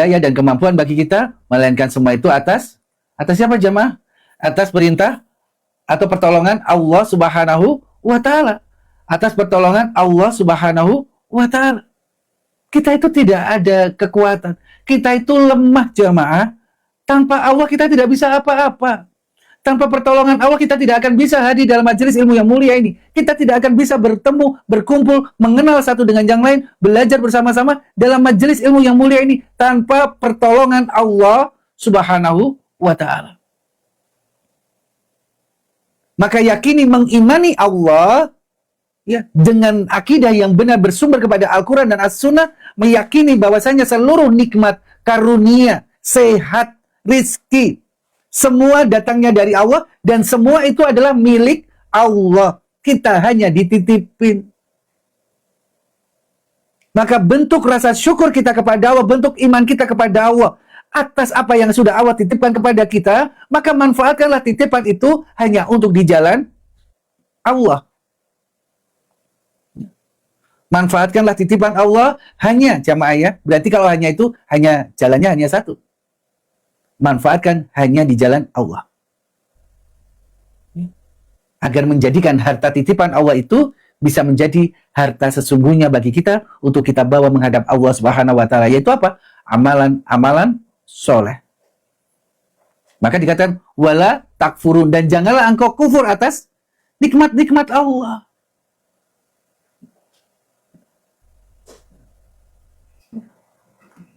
daya dan kemampuan bagi kita, melainkan semua itu atas siapa jemaah? Atas perintah atau pertolongan Allah Subhanahu wa Ta'ala. Atas pertolongan Allah Subhanahu wa Ta'ala. Kita itu tidak ada kekuatan. Kita itu lemah jemaah. Tanpa Allah kita tidak bisa apa-apa. Tanpa pertolongan Allah kita tidak akan bisa hadir dalam majelis ilmu yang mulia ini. Kita tidak akan bisa bertemu, berkumpul, mengenal satu dengan yang lain, belajar bersama-sama dalam majelis ilmu yang mulia ini tanpa pertolongan Allah Subhanahu wa Ta'ala. Maka yakini mengimani Allah ya, dengan akidah yang benar bersumber kepada Al-Quran dan As-Sunnah, meyakini bahwasanya seluruh nikmat, karunia, sehat, rizki, semua datangnya dari Allah dan semua itu adalah milik Allah. Kita hanya dititipin. Maka bentuk rasa syukur kita kepada Allah, bentuk iman kita kepada Allah atas apa yang sudah Allah titipkan kepada kita, maka manfaatkanlah titipan itu hanya untuk di jalan Allah. Manfaatkanlah titipan Allah hanya jamaah ya. Berarti kalau hanya itu, hanya jalannya hanya satu. Manfaatkan hanya di jalan Allah. Agar menjadikan harta titipan Allah itu bisa menjadi harta sesungguhnya bagi kita untuk kita bawa menghadap Allah Subhanahu wa Ta'ala. Yaitu apa? Amalan-amalan soleh. Maka dikatakan wala takfurun, dan janganlah engkau kufur atas nikmat-nikmat Allah.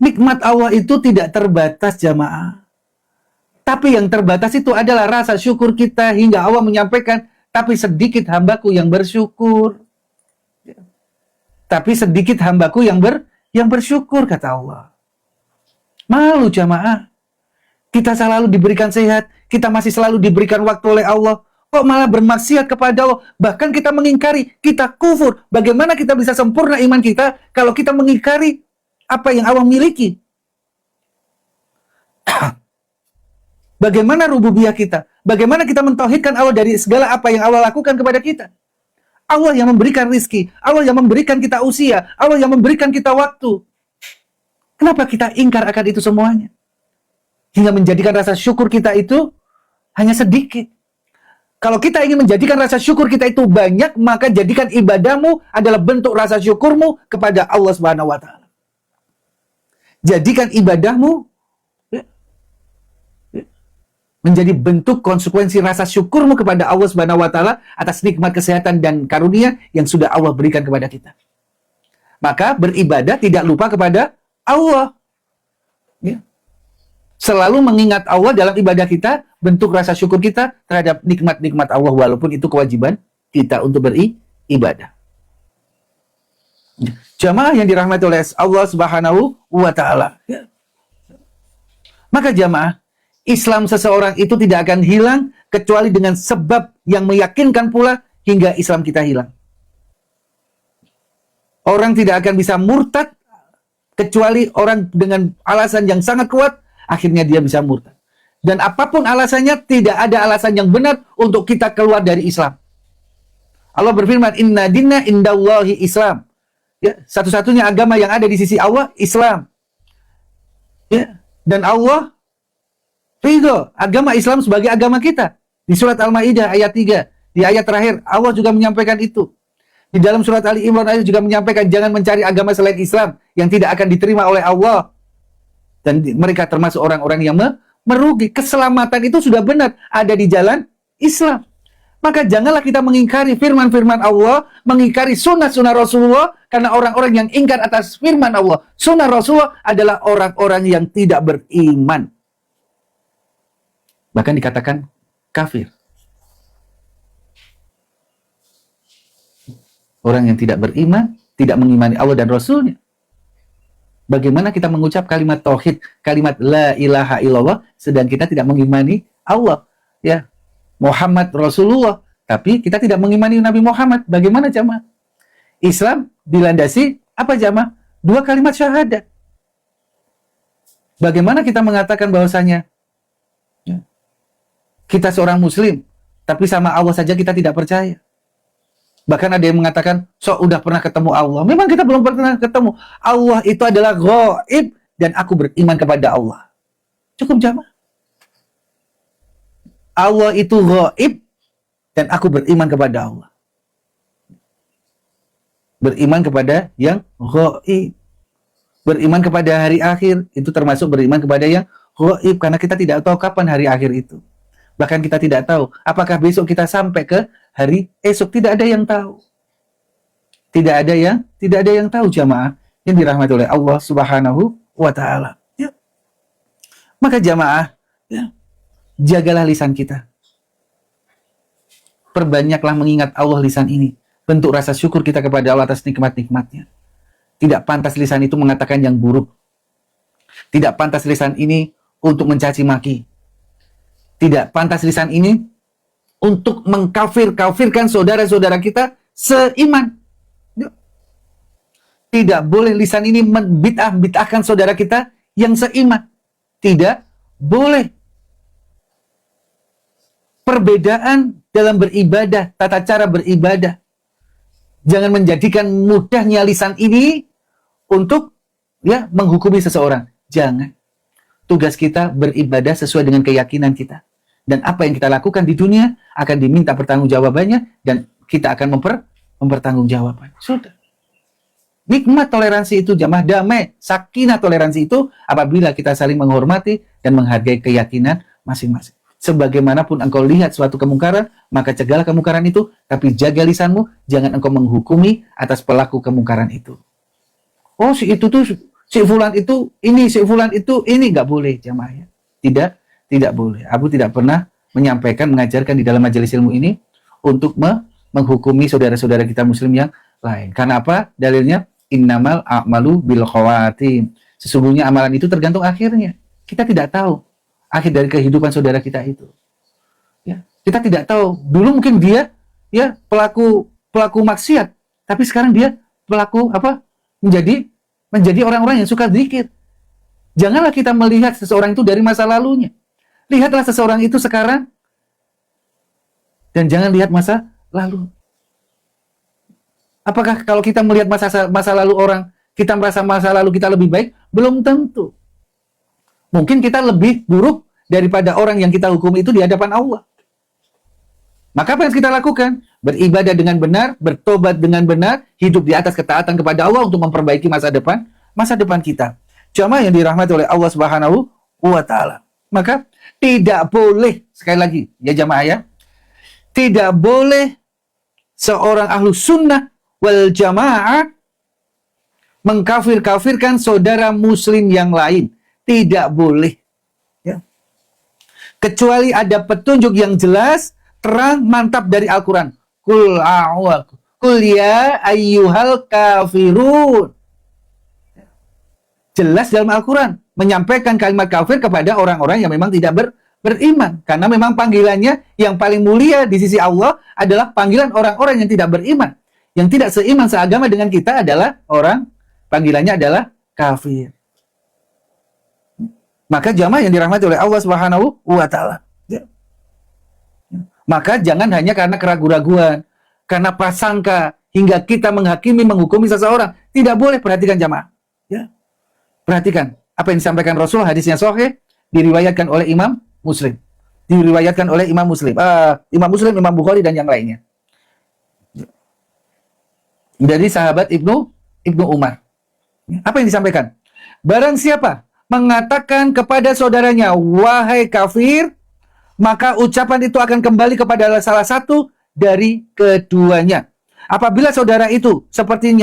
Nikmat Allah itu tidak terbatas jamaah. Tapi yang terbatas itu adalah rasa syukur kita, hingga Allah menyampaikan, tapi sedikit hambaku yang bersyukur. Tapi sedikit hambaku yang bersyukur, kata Allah. Malu jamaah. Kita selalu diberikan sehat, kita masih selalu diberikan waktu oleh Allah. Kok malah bermaksiat kepada Allah? Bahkan kita mengingkari, kita kufur. Bagaimana kita bisa sempurna iman kita kalau kita mengingkari apa yang Allah miliki? Bagaimana rububiyah kita? Bagaimana kita mentauhidkan Allah dari segala apa yang Allah lakukan kepada kita? Allah yang memberikan rizki, Allah yang memberikan kita usia, Allah yang memberikan kita waktu. Kenapa kita ingkar akan itu semuanya? Hingga menjadikan rasa syukur kita itu hanya sedikit. Kalau kita ingin menjadikan rasa syukur kita itu banyak, maka jadikan ibadahmu adalah bentuk rasa syukurmu kepada Allah Subhanahu wa Ta'ala. Jadikan ibadahmu menjadi bentuk konsekuensi rasa syukurmu kepada Allah Subhanahu wa Ta'ala atas nikmat kesehatan dan karunia yang sudah Allah berikan kepada kita. Maka beribadah tidak lupa kepada Allah. Ya. Selalu mengingat Allah dalam ibadah kita, bentuk rasa syukur kita terhadap nikmat-nikmat Allah, walaupun itu kewajiban kita untuk beribadah. Jamaah yang dirahmati oleh Allah Subhanahu wa Ta'ala. Ya. Maka jamaah, Islam seseorang itu tidak akan hilang kecuali dengan sebab yang meyakinkan pula hingga Islam kita hilang. Orang tidak akan bisa murtad kecuali orang dengan alasan yang sangat kuat, akhirnya dia bisa murtad. Dan apapun alasannya, tidak ada alasan yang benar untuk kita keluar dari Islam. Allah berfirman, inna dinna indallahi Islam. Ya, satu-satunya agama yang ada di sisi Allah, Islam. Ya, dan Allah ridho agama Islam sebagai agama kita. Di surat Al-Maidah ayat 3, di ayat terakhir, Allah juga menyampaikan itu. Di dalam surat Ali Imran ayat juga menyampaikan, jangan mencari agama selain Islam yang tidak akan diterima oleh Allah. Dan mereka termasuk orang-orang yang merugi. Keselamatan itu sudah benar ada di jalan Islam. Maka janganlah kita mengingkari firman-firman Allah, mengingkari sunnah-sunnah Rasulullah, karena orang-orang yang ingkar atas firman Allah, sunnah Rasulullah adalah orang-orang yang tidak beriman. Bahkan dikatakan kafir. Orang yang tidak beriman, tidak mengimani Allah dan Rasulnya. Bagaimana kita mengucap kalimat tauhid, kalimat la ilaha illallah, sedang kita tidak mengimani Allah, ya, Muhammad Rasulullah, tapi kita tidak mengimani Nabi Muhammad. Bagaimana jamaah? Islam dilandasi apa jamaah? 2 kalimat syahadat. Bagaimana kita mengatakan bahwasanya ya, kita seorang muslim, tapi sama Allah saja kita tidak percaya? Bahkan ada yang mengatakan, udah pernah ketemu Allah. Memang kita belum pernah ketemu. Allah itu adalah ghaib, dan aku beriman kepada Allah. Cukup jamaah. Allah itu ghaib dan aku beriman kepada Allah. Beriman kepada yang ghaib. Beriman kepada hari akhir itu termasuk beriman kepada yang ghaib, karena kita tidak tahu kapan hari akhir itu. Bahkan kita tidak tahu apakah besok kita sampai ke hari esok, tidak ada yang tahu. Tidak ada yang tahu jamaah yang dirahmati oleh Allah Subhanahu wa taala. Ya. Maka jamaah, ya, jagalah lisan kita. Perbanyaklah mengingat Allah lisan ini. Bentuk rasa syukur kita kepada Allah atas nikmat-nikmatnya. Tidak pantas lisan itu mengatakan yang buruk. Tidak pantas lisan ini untuk mencaci maki. Tidak pantas lisan ini untuk mengkafir-kafirkan saudara-saudara kita seiman. Tidak boleh lisan ini membid'ah-bid'ahkan saudara kita yang seiman. Tidak boleh. Perbedaan dalam beribadah, tata cara beribadah. Jangan menjadikan mudahnya lisan ini untuk menghukumi seseorang. Jangan. Tugas kita beribadah sesuai dengan keyakinan kita. Dan apa yang kita lakukan di dunia akan diminta pertanggungjawabannya dan kita akan mempertanggungjawabkan. Sudah. Nikmat toleransi itu jamaah, damai, sakinah toleransi itu apabila kita saling menghormati dan menghargai keyakinan masing-masing. Sebagaimanapun engkau lihat suatu kemungkaran, maka cegahlah kemungkaran itu, tapi jaga lisanmu, jangan engkau menghukumi atas pelaku kemungkaran itu. Oh, si itu tuh, si fulan itu ini, si fulan itu ini, nggak boleh jamaah. Tidak boleh. Aku tidak pernah menyampaikan, mengajarkan di dalam majelis ilmu ini untuk menghukumi saudara-saudara kita muslim yang lain. Karena apa? Dalilnya innamal a'malu bil khawatim. Sesungguhnya amalan itu tergantung akhirnya. Kita tidak tahu akhir dari kehidupan saudara kita itu. Ya, kita tidak tahu. Dulu mungkin dia pelaku maksiat, tapi sekarang dia pelaku apa? Menjadi orang-orang yang suka zikir. Janganlah kita melihat seseorang itu dari masa lalunya. Lihatlah seseorang itu sekarang dan jangan lihat masa lalu. Apakah kalau kita melihat masa lalu orang, kita merasa masa lalu kita lebih baik? Belum tentu. Mungkin kita lebih buruk daripada orang yang kita hukum itu di hadapan Allah. Maka apa yang kita lakukan? Beribadah dengan benar, bertobat dengan benar, hidup di atas ketaatan kepada Allah untuk memperbaiki masa depan kita. Jamaah yang dirahmati oleh Allah Subhanahu wa taala. Maka tidak boleh, sekali lagi ya jamaah ya, tidak boleh seorang ahlu sunnah wal jamaah mengkafir-kafirkan saudara muslim yang lain. Tidak boleh. Ya. Kecuali ada petunjuk yang jelas, terang, mantap dari Al-Quran. Kul ya ayyuhal kafirun. Jelas dalam Al-Quran. Menyampaikan kalimat kafir kepada orang-orang yang memang tidak beriman. Karena memang panggilannya yang paling mulia di sisi Allah adalah panggilan orang-orang yang tidak beriman. Yang tidak seiman seagama dengan kita adalah panggilannya adalah kafir. Maka jamaah yang dirahmati oleh Allah Subhanahu wa taala. Ya. Maka jangan hanya karena keraguan-raguan, karena prasangka hingga kita menghakimi, menghukumi seseorang. Tidak boleh, perhatikan jamaah. Ya. Perhatikan apa yang disampaikan Rasul, hadisnya sahih, diriwayatkan oleh Imam Muslim. Diriwayatkan oleh Imam Muslim. Imam Muslim, Imam Bukhari dan yang lainnya. Dari sahabat Ibnu Umar. Apa yang disampaikan? Barang siapa mengatakan kepada saudaranya, wahai kafir, maka ucapan itu akan kembali kepada salah satu dari keduanya. Apabila saudara itu seperti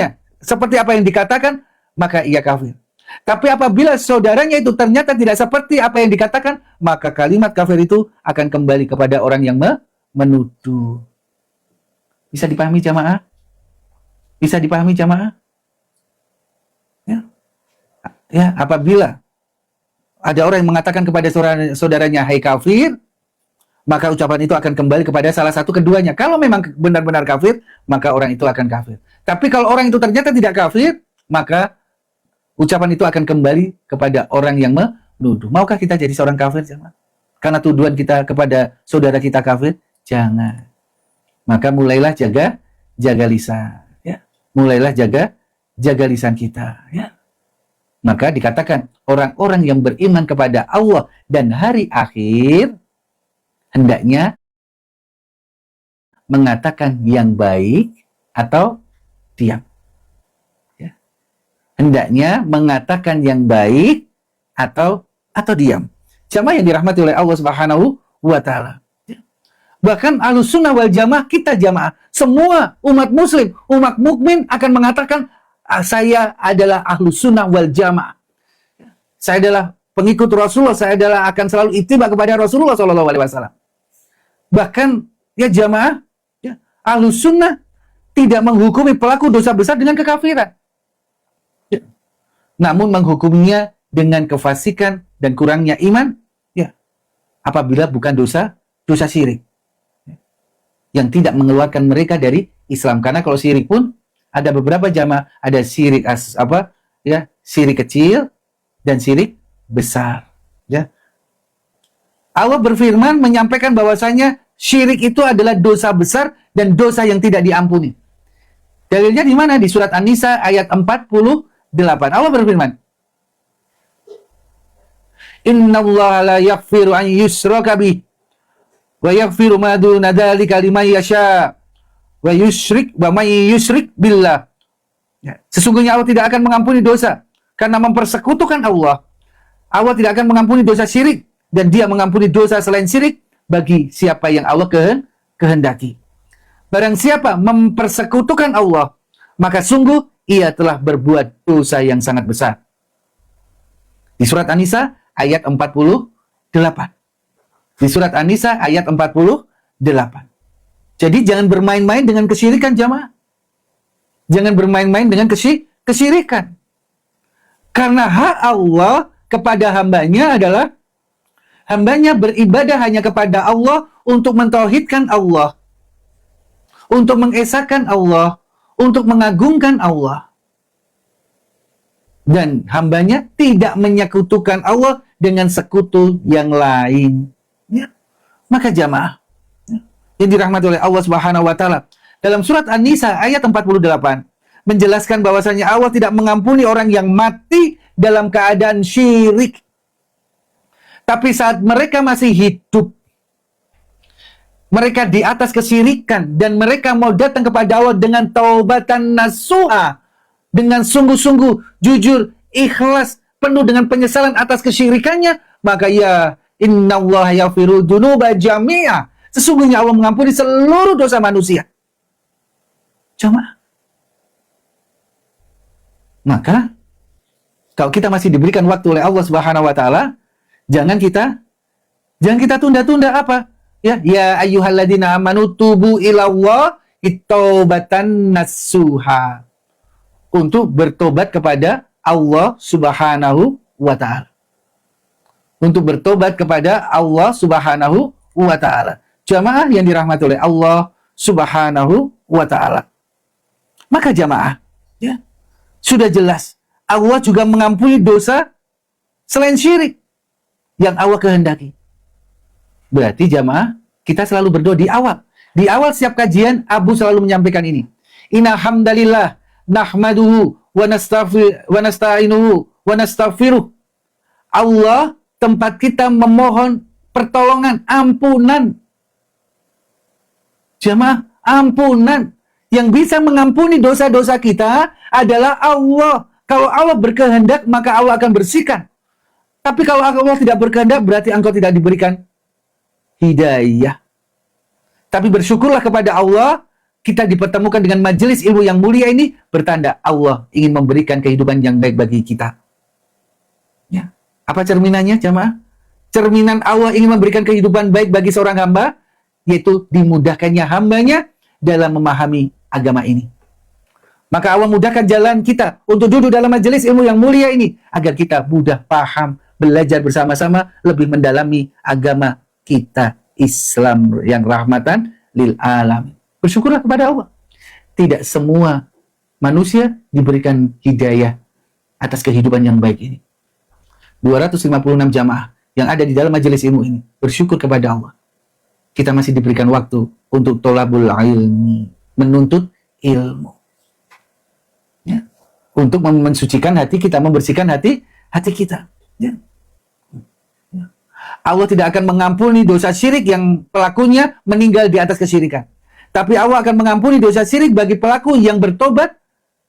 apa yang dikatakan, maka ia kafir. Tapi apabila saudaranya itu ternyata tidak seperti apa yang dikatakan, maka kalimat kafir itu akan kembali kepada orang yang menuduh. Bisa dipahami jamaah? Bisa dipahami jamaah? Ya, apabila ada orang yang mengatakan kepada saudaranya, hai kafir, maka ucapan itu akan kembali kepada salah satu keduanya. Kalau memang benar-benar kafir, maka orang itu akan kafir. Tapi kalau orang itu ternyata tidak kafir, maka ucapan itu akan kembali kepada orang yang menuduh. Maukah kita jadi seorang kafir? Jangan. Karena tuduhan kita kepada saudara kita kafir? Jangan. Maka mulailah jaga lisan. Ya. Mulailah jaga lisan kita. Ya. Maka dikatakan orang-orang yang beriman kepada Allah dan hari akhir hendaknya mengatakan yang baik atau diam. Ya. Hendaknya mengatakan yang baik atau diam. Jamaah yang dirahmati oleh Allah Subhanahu wa Ta'ala. Ya. Bahkan Ahlussunnah wal Jamaah, kita jamaah, semua umat muslim, umat mukmin akan mengatakan saya adalah Ahlussunnah wal Jamaah. Saya adalah pengikut Rasulullah, saya adalah akan selalu ittiba kepada Rasulullah SAW. Bahkan ya jamaah, ya, Ahlussunnah tidak menghukumi pelaku dosa besar dengan kekafiran. Ya. Namun menghukumnya dengan kefasikan dan kurangnya iman, ya, apabila bukan dosa syirik. Ya. Yang tidak mengeluarkan mereka dari Islam. Karena kalau syirik pun ada beberapa jamaah, ada syirik syirik kecil dan syirik besar. Ya. Allah berfirman menyampaikan bahwasanya syirik itu adalah dosa besar dan dosa yang tidak diampuni. Dalilnya di mana? Di surat An-Nisa ayat 48. Allah berfirman, "Innallaha la yaghfiru an yushraka bih wa yaghfiru ma duna dzalika liman yasha." Wa may yusyrik billah. Ya. Sesungguhnya Allah tidak akan mengampuni dosa karena mempersekutukan Allah. Allah tidak akan mengampuni dosa syirik dan Dia mengampuni dosa selain syirik bagi siapa yang Allah kehendaki. Barang siapa mempersekutukan Allah, maka sungguh ia telah berbuat dosa yang sangat besar. Di surat An-Nisa ayat 48. Di surat An-Nisa ayat 48. Jadi jangan bermain-main dengan kesyirikan jamaah. Jangan bermain-main dengan kesyirikan. Karena hak Allah kepada hambanya adalah hambanya beribadah hanya kepada Allah untuk mentauhidkan Allah, untuk mengesahkan Allah, untuk mengagungkan Allah. Dan hambanya tidak menyekutukan Allah dengan sekutu yang lain. Ya. Maka jamaah yang dirahmati oleh Allah Subhanahu wa Ta'ala, dalam surat An-Nisa ayat 48 menjelaskan bahwasanya Allah tidak mengampuni orang yang mati dalam keadaan syirik. Tapi saat mereka masih hidup, mereka di atas kesyirikan dan mereka mau datang kepada Allah dengan taubatan nasuha, dengan sungguh-sungguh, jujur, ikhlas, penuh dengan penyesalan atas kesyirikannya, maka ya innallaha yaghfiru dzunuba jami'a. Sesungguhnya Allah mengampuni seluruh dosa manusia. Jamaah. Maka kalau kita masih diberikan waktu oleh Allah Subhanahu wa Ta'ala, jangan kita tunda-tunda apa? Ya ayyuhalladzina amanu tubu ilallah taubatan nasuha. Untuk bertobat kepada Allah Subhanahu wa Ta'ala. Untuk bertobat kepada Allah Subhanahu wa Ta'ala. Jamaah yang dirahmati oleh Allah Subhanahu wa Ta'ala. Maka jamaah, ya, sudah jelas Allah juga mengampuni dosa selain syirik yang Allah kehendaki. Berarti jamaah, kita selalu berdoa di awal. Di awal setiap kajian, Abu selalu menyampaikan ini. Inna hamdalillah nahmaduhu wa nasta'inuhu wa nastaghfiruh. Allah, tempat kita memohon pertolongan, ampunan. Jamaah, ampunan. Yang bisa mengampuni dosa-dosa kita adalah Allah. Kalau Allah berkehendak, maka Allah akan bersihkan. Tapi kalau Allah tidak berkehendak, berarti engkau tidak diberikan hidayah. Tapi bersyukurlah kepada Allah, kita dipertemukan dengan majelis ilmu yang mulia ini, bertanda Allah ingin memberikan kehidupan yang baik bagi kita. Ya. Apa cerminannya, jamaah? Cerminan Allah ingin memberikan kehidupan baik bagi seorang hamba, yaitu dimudahkannya hambanya dalam memahami agama ini. Maka Allah mudahkan jalan kita untuk duduk dalam majelis ilmu yang mulia ini, agar kita mudah paham, belajar bersama-sama, lebih mendalami agama kita, Islam yang rahmatan lil alamin. Bersyukurlah kepada Allah. Tidak semua manusia diberikan hidayah atas kehidupan yang baik ini. 256 jamaah yang ada di dalam majelis ilmu ini bersyukur kepada Allah. Kita masih diberikan waktu untuk tolabul ilmi, menuntut ilmu. Ya. untuk mensucikan hati kita, membersihkan hati kita. Ya. Allah tidak akan mengampuni dosa syirik yang pelakunya meninggal di atas kesyirikan. Tapi Allah akan mengampuni dosa syirik bagi pelaku yang bertobat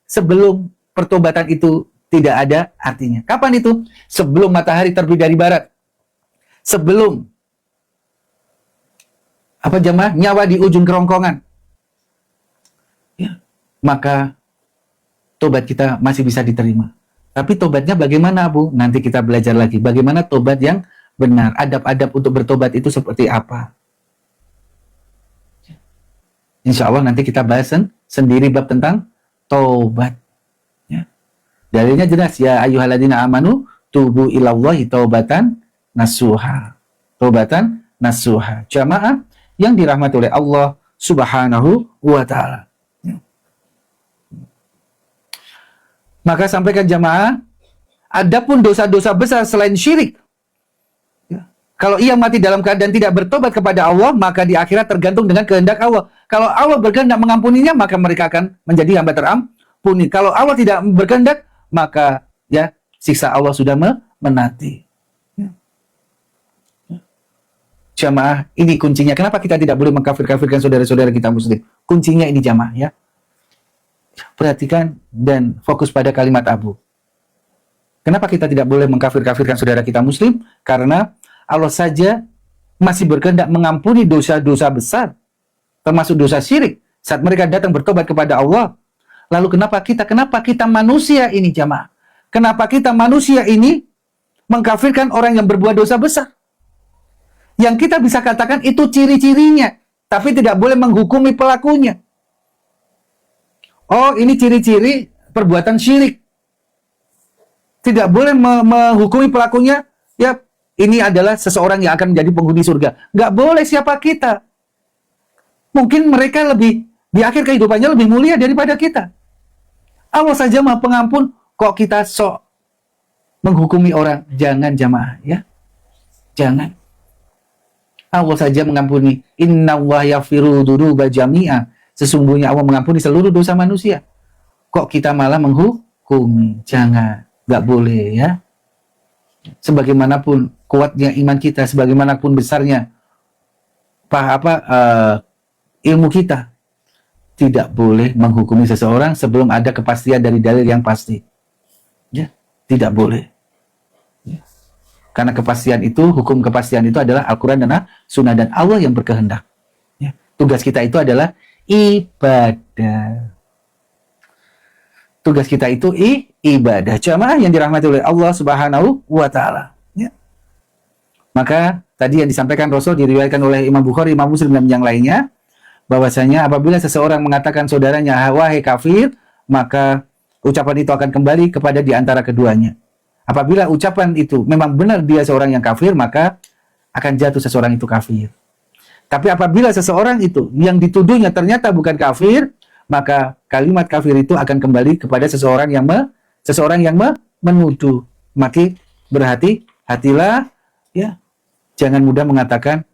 sebelum pertobatan itu tidak ada artinya. Kapan itu? Sebelum matahari terbit dari barat. Sebelum jemaah? Nyawa di ujung kerongkongan. Ya. Maka tobat kita masih bisa diterima. Tapi tobatnya bagaimana, Bu? Nanti kita belajar lagi. Bagaimana tobat yang benar. Adab-adab untuk bertobat itu seperti apa? Insya Allah nanti kita bahas sendiri bab tentang tobat. Ya. Dalilnya jelas. Ya ayyuhalladzina amanu tubu ilallahi taubatan nasuha. Taubatan nasuha. Jamaah yang dirahmati oleh Allah Subhanahu wa ta'ala. Maka sampaikan jamaah, adapun dosa-dosa besar selain syirik, ya, kalau ia mati dalam keadaan tidak bertobat kepada Allah, maka di akhirat tergantung dengan kehendak Allah. Kalau Allah berkehendak mengampuninya, maka mereka akan menjadi hamba terampuni. Kalau Allah tidak berkehendak, maka ya siksa Allah sudah menanti. Ya. Jamaah, ini kuncinya. Kenapa kita tidak boleh mengkafir-kafirkan saudara-saudara kita muslim? Kuncinya ini jamaah ya. Perhatikan dan fokus pada kalimat Abu. Kenapa kita tidak boleh mengkafir-kafirkan saudara kita muslim? Karena Allah saja masih berkehendak mengampuni dosa-dosa besar, termasuk dosa syirik, saat mereka datang bertobat kepada Allah. Lalu kenapa kita manusia ini jamaah? Kenapa kita manusia ini mengkafirkan orang yang berbuat dosa besar? Yang kita bisa katakan itu ciri-cirinya, tapi tidak boleh menghukumi pelakunya. Oh, ini ciri-ciri perbuatan syirik. Tidak boleh menghukumi pelakunya. Ya, ini adalah seseorang yang akan menjadi penghuni surga. Nggak boleh siapa kita. Mungkin mereka lebih, di akhir kehidupannya lebih mulia daripada kita. Allah saja Maha Pengampun, kok kita sok menghukumi orang? Jangan jamaah, ya. Jangan. Allah saja mengampuni. Innallaha yaghfiru dzunuba jami'a. Sesungguhnya Allah mengampuni seluruh dosa manusia. Kok kita malah menghukumi? Jangan, nggak boleh ya. Sebagaimanapun kuatnya iman kita, sebagaimanapun besarnya ilmu kita, tidak boleh menghukumi seseorang sebelum ada kepastian dari dalil yang pasti. Ya, tidak boleh. Ya. Karena kepastian itu, hukum kepastian itu adalah Al-Quran dan Sunnah, dan Allah yang berkehendak. Ya. Tugas kita itu adalah ibadah. Tugas kita itu ibadah. Jamaah yang dirahmati oleh Allah Subhanahu wa ta'ala. Ya. Maka tadi yang disampaikan Rasul diriwayatkan oleh Imam Bukhari, Imam Muslim dan yang lainnya, bahwasanya apabila seseorang mengatakan saudaranya wahai kafir, maka ucapan itu akan kembali kepada di antara keduanya. Apabila ucapan itu memang benar dia seorang yang kafir, maka akan jatuh seseorang itu kafir. Tapi apabila seseorang itu yang dituduhnya ternyata bukan kafir, maka kalimat kafir itu akan kembali kepada seseorang yang menuduh. Maka berhati-hatilah ya. Jangan mudah mengatakan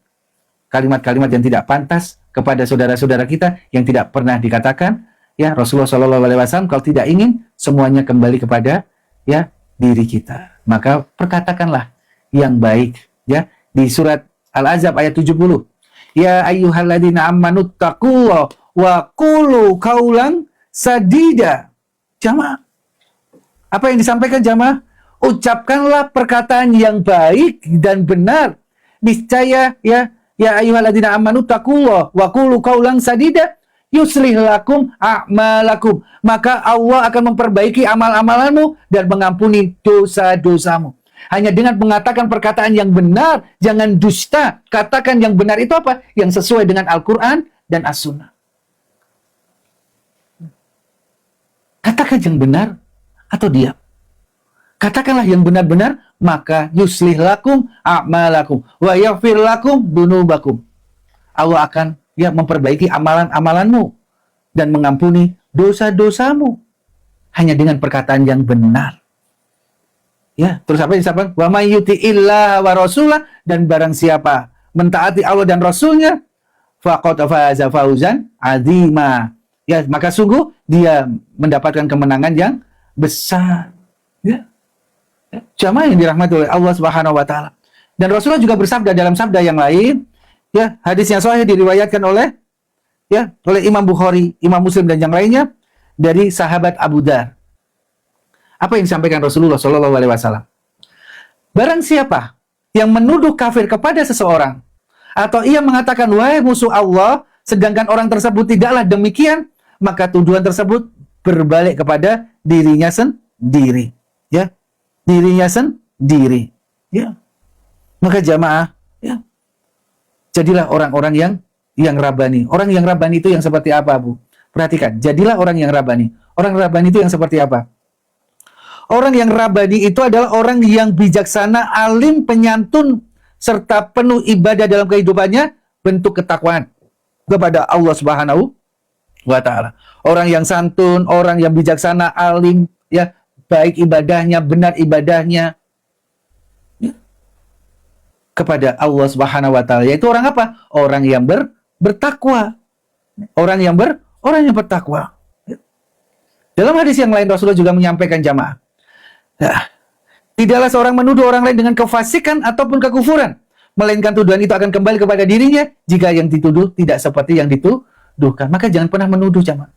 kalimat-kalimat yang tidak pantas kepada saudara-saudara kita yang tidak pernah dikatakan. Ya, Rasulullah SAW kalau tidak ingin semuanya kembali kepada ya diri kita, maka perkatakanlah yang baik ya. Di surat Al-Ahzab ayat 70. Ya ayyuhalladzina amanu taqullaha wa qulu qaulan sadida. Jamaah, apa yang disampaikan jamaah? Ucapkanlah perkataan yang baik dan benar. Niscaya ya ayyuhalladzina amanu taqullaha wa qulu qaulan sadida yuslih lakum a'malakum. Maka Allah akan memperbaiki amal-amalanmu dan mengampuni dosa-dosamu. Hanya dengan mengatakan perkataan yang benar, jangan dusta. Katakan yang benar itu apa? Yang sesuai dengan Al-Quran dan As-Sunnah. Katakan yang benar atau diam. Katakanlah yang benar-benar, maka yuslih lakum a'malakum wa yaghfir lakum dunubakum. Allah akan ya memperbaiki amalan-amalanmu dan mengampuni dosa-dosamu hanya dengan perkataan yang benar. Ya, terus apa yang disampaikan? Wa may yuti'illah wa rasulah, dan barang siapa mentaati Allah dan Rasulnya, faqad faza fauzan azima. Ya, maka sungguh dia mendapatkan kemenangan yang besar. Ya. Jamaah yang dirahmati oleh Allah Subhanahu wa taala. Dan Rasulullah juga bersabda dalam sabda yang lain, ya, hadis yang sahih diriwayatkan oleh Imam Bukhari, Imam Muslim dan yang lainnya dari sahabat Abu Dar. Apa yang disampaikan Rasulullah Shallallahu alaihi wasallam? Barang siapa yang menuduh kafir kepada seseorang atau ia mengatakan wahai musuh Allah, sedangkan orang tersebut tidaklah demikian, maka tuduhan tersebut berbalik kepada dirinya sendiri, ya. Dirinya sendiri, ya. Maka jamaah, ya, jadilah orang-orang yang rabani. Orang yang rabani itu yang seperti apa, Bu? Perhatikan, jadilah orang yang rabani. Orang rabani itu yang seperti apa? Orang yang rabani itu adalah orang yang bijaksana, alim, penyantun, serta penuh ibadah dalam kehidupannya, bentuk ketakwaan kepada Allah Subhanahu wa taala. Orang yang santun, orang yang bijaksana, alim, ya, baik ibadahnya, benar ibadahnya, ya, kepada Allah Subhanahu wa taala. Yaitu orang apa? Orang yang bertakwa. Orang yang bertakwa. Dalam hadis yang lain Rasulullah juga menyampaikan jamaah, ya, tidaklah seorang menuduh orang lain dengan kefasikan ataupun kekufuran, melainkan tuduhan itu akan kembali kepada dirinya jika yang dituduh tidak seperti yang dituduhkan. Maka jangan pernah menuduh jamaah.